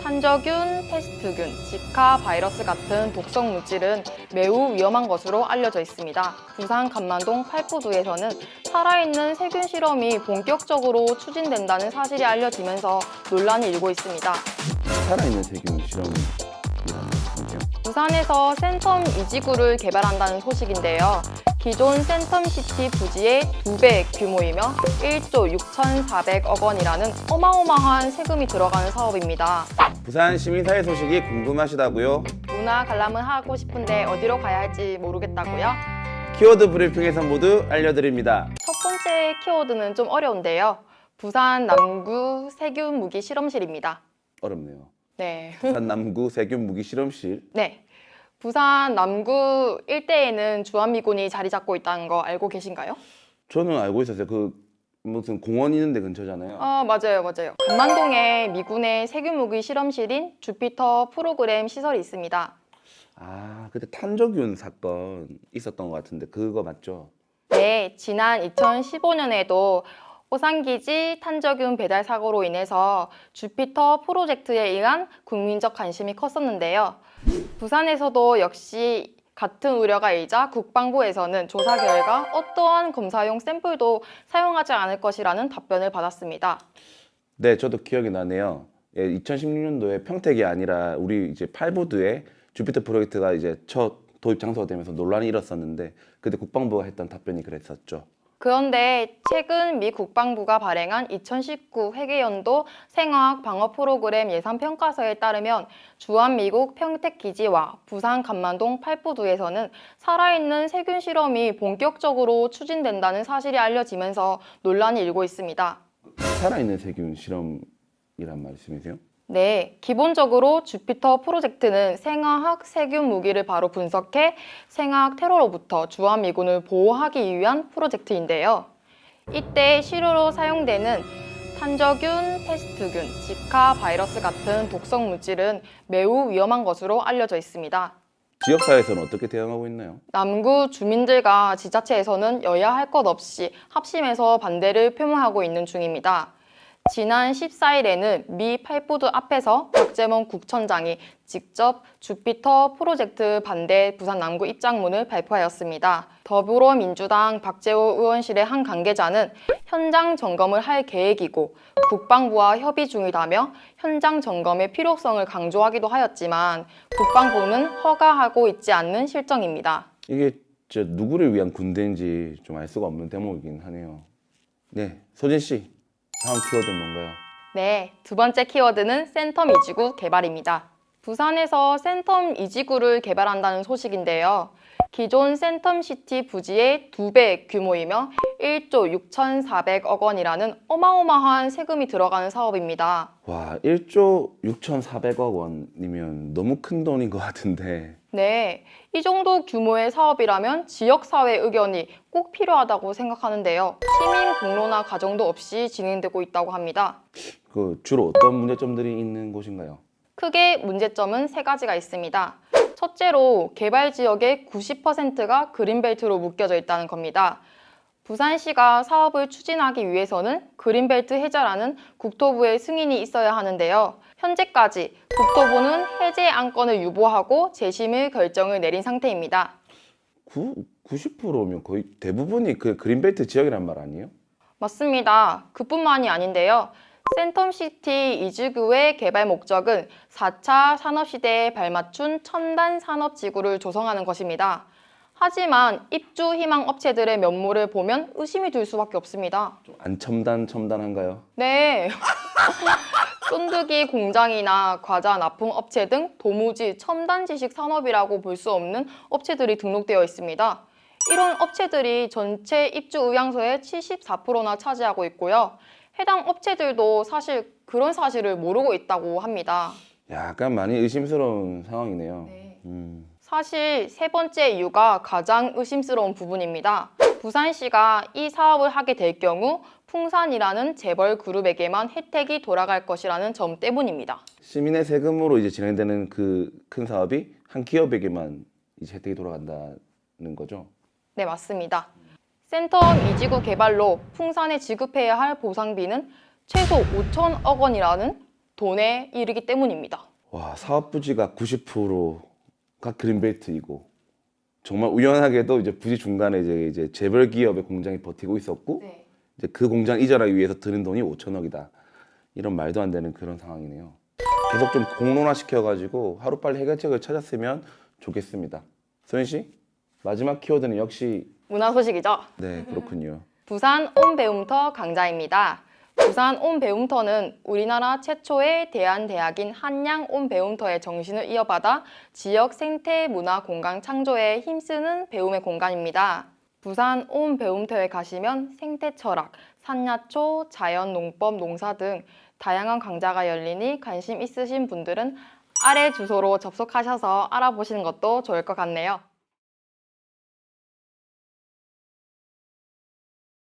탄저균, 패스트균, 지카 바이러스 같은 독성 물질은 매우 위험한 것으로 알려져 있습니다. 부산 감만동 팔포두에서는 살아있는 세균 실험이 본격적으로 추진된다는 사실이 알려지면서 논란이 일고 있습니다. 살아있는 세균 실험이라는 말씀이세요? 부산에서 센텀 이지구를 개발한다는 소식인데요. 기존 센텀시티 부지의 2배 규모이며 1조 6,400억 원이라는 어마어마한 세금이 들어가는 사업입니다. 부산 시민사회 소식이 궁금하시다고요? 문화 관람은 하고 싶은데 어디로 가야 할지 모르겠다고요? 키워드 브리핑에서 모두 알려드립니다. 첫 번째 키워드는 좀 어려운데요. 부산 남구 세균 무기 실험실입니다. 어렵네요. 네. 부산 남구 세균 무기 실험실. 네. 부산 남구 일대에는 주한미군이 자리 잡고 있다는 거 알고 계신가요? 저는 알고 있었어요. 그 무슨 공원 있는데 근처잖아요. 맞아요. 감만동에 미군의 세균 무기 실험실인 주피터 프로그램 시설이 있습니다. 아, 그때 탄저균 사건 있었던 것 같은데 그거 맞죠? 네, 지난 2015년에도 오산기지 탄저균 배달 사고로 인해서 주피터 프로젝트에 의한 국민적 관심이 컸었는데요. 부산에서도 역시 같은 우려가 일자 국방부에서는 조사 결과 어떠한 검사용 샘플도 사용하지 않을 것이라는 답변을 받았습니다. 네, 저도 기억이 나네요. 예, 2016년도에 평택이 아니라 우리 이제 팔보드에 주피터 프로젝트가 이제 첫 도입 장소가 되면서 논란이 일었었는데 그때 국방부가 했던 답변이 그랬었죠. 그런데 최근 미 국방부가 발행한 2019 회계연도 생화학 방어 프로그램 예산 평가서에 따르면 주한미국 평택기지와 부산 감만동 팔포두에서는 살아있는 세균 실험이 본격적으로 추진된다는 사실이 알려지면서 논란이 일고 있습니다. 살아있는 세균 실험이란 말씀이세요? 네, 기본적으로 주피터 프로젝트는 생화학 세균 무기를 바로 분석해 생화학 테러로부터 주한미군을 보호하기 위한 프로젝트인데요. 이때 실효로 사용되는 탄저균, 패스트균, 지카 바이러스 같은 독성 물질은 매우 위험한 것으로 알려져 있습니다. 지역사회에서는 어떻게 대응하고 있나요? 남구 주민들과 지자체에서는 여야 할 것 없이 합심해서 반대를 표명하고 있는 중입니다. 지난 14일에는 미 팔보드 앞에서 박재범 국천장이 직접 주피터 프로젝트 반대 부산 남구 입장문을 발표하였습니다. 더불어민주당 박재호 의원실의 한 관계자는 현장 점검을 할 계획이고 국방부와 협의 중이라며 현장 점검의 필요성을 강조하기도 하였지만 국방부는 허가하고 있지 않는 실정입니다. 이게 누구를 위한 군대인지 좀 알 수가 없는 대목이긴 하네요. 네, 소진 씨. 다음 키워드는 뭔가요? 네, 두 번째 키워드는 센텀 이지구 개발입니다. 부산에서 센텀 이지구를 개발한다는 소식인데요. 기존 센텀시티 부지의 2배 규모이며 1조 6,400억 원이라는 어마어마한 세금이 들어가는 사업입니다. 와, 1조 6,400억 원이면 너무 큰 돈인 것 같은데. 네, 이 정도 규모의 사업이라면 지역사회 의견이 꼭 필요하다고 생각하는데요. 시민 공론화 과정도 없이 진행되고 있다고 합니다. 그 주로 어떤 문제점들이 있는 곳인가요? 크게 문제점은 세 가지가 있습니다. 첫째로 개발 지역의 90%가 그린벨트로 묶여져 있다는 겁니다. 부산시가 사업을 추진하기 위해서는 그린벨트 해제라는 국토부의 승인이 있어야 하는데요. 현재까지 국토부는 해제 안건을 유보하고 재심의 결정을 내린 상태입니다. 90%면 거의 대부분이 그 그린벨트 지역이란 말 아니에요? 맞습니다. 그뿐만이 아닌데요. 센텀시티 이지구의 개발 목적은 4차 산업시대에 발맞춘 첨단 산업지구를 조성하는 것입니다. 하지만 입주 희망 업체들의 면모를 보면 의심이 들 수밖에 없습니다. 좀 안 첨단한가요? 네. 쫀득이 공장이나 과자 납품 업체 등 도무지 첨단 지식 산업이라고 볼 수 없는 업체들이 등록되어 있습니다. 이런 업체들이 전체 입주 의향소의 74%나 차지하고 있고요. 해당 업체들도 사실 그런 사실을 모르고 있다고 합니다. 약간 많이 의심스러운 상황이네요. 네. 사실 세 번째 이유가 가장 의심스러운 부분입니다. 부산시가 이 사업을 하게 될 경우 풍산이라는 재벌 그룹에게만 혜택이 돌아갈 것이라는 점 때문입니다. 시민의 세금으로 이제 진행되는 그 큰 사업이 한 기업에게만 이제 혜택이 돌아간다는 거죠? 네, 맞습니다. 센텀 이지구 개발로 풍산에 지급해야 할 보상비는 최소 5천억 원이라는 돈에 이르기 때문입니다. 와, 사업 부지가 90%가 그린벨트이고 정말 우연하게도 이제 부지 중간에 이제 재벌 기업의 공장이 버티고 있었고 네. 이제 그 공장 이전하기 위해서 드는 돈이 5천억이다. 이런 말도 안 되는 그런 상황이네요. 계속 좀 공론화 시켜가지고 하루빨리 해결책을 찾았으면 좋겠습니다. 소연 씨, 마지막 키워드는 역시 문화 소식이죠. 네, 그렇군요. 부산 온배움터 강좌입니다. 부산 온배움터는 우리나라 최초의 대한대학인 한양 온배움터의 정신을 이어받아 지역 생태 문화 공간 창조에 힘쓰는 배움의 공간입니다. 부산 온배움터에 가시면 생태 철학, 산야초, 자연농법, 농사 등 다양한 강좌가 열리니 관심 있으신 분들은 아래 주소로 접속하셔서 알아보시는 것도 좋을 것 같네요.